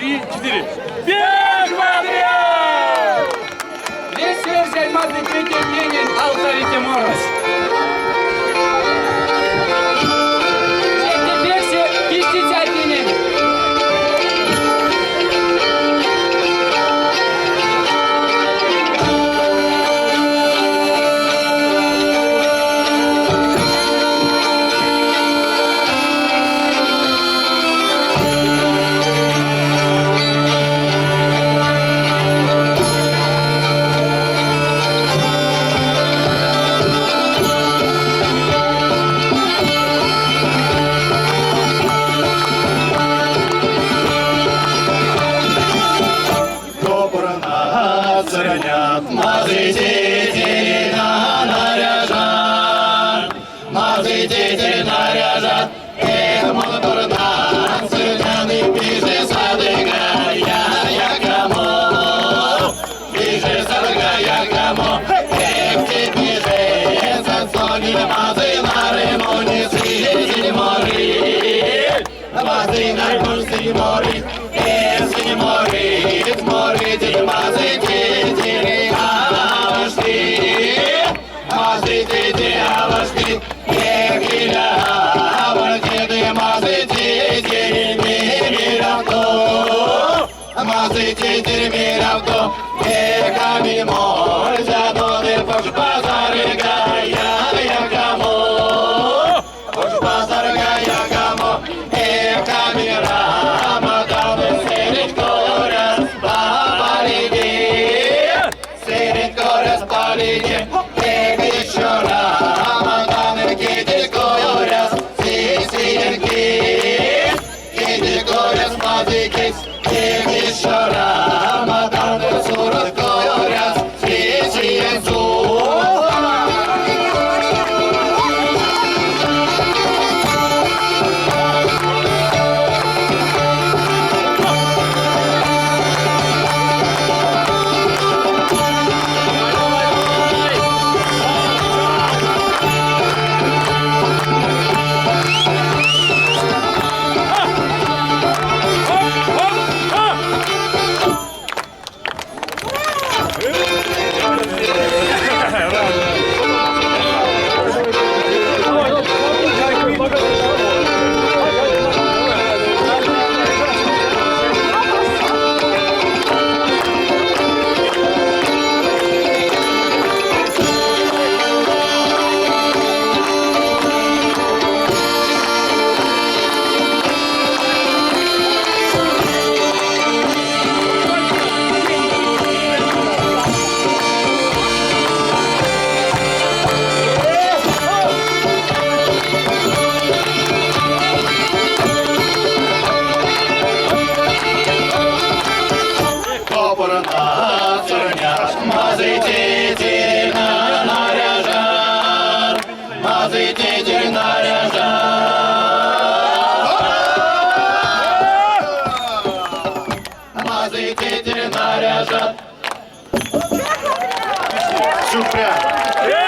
3, 4. Первая! Весь версия альмазный третий Ленин, алтарите Мороз. Третья версия, пишите Ленин. Мазы наряжат, молодорна, цыганы, пиши садыга, я кому, пиши садыга, я кому, ты пиши, сансони, мазы на ремоне, сиди мори, мазы на ремоне, сиди мори, мори, ты мазы, ты, авашки, мазы, ты, авашки. Мазы миравто, камень мой, задоны пош базары я кому, пош базары я кому, камера, маданы средь коря спалиди, вечера, маданы киди коря, сисенки, киди коря спазикис. Вечера, маданы сурат коря, сисенцу. Наряжат. Супер!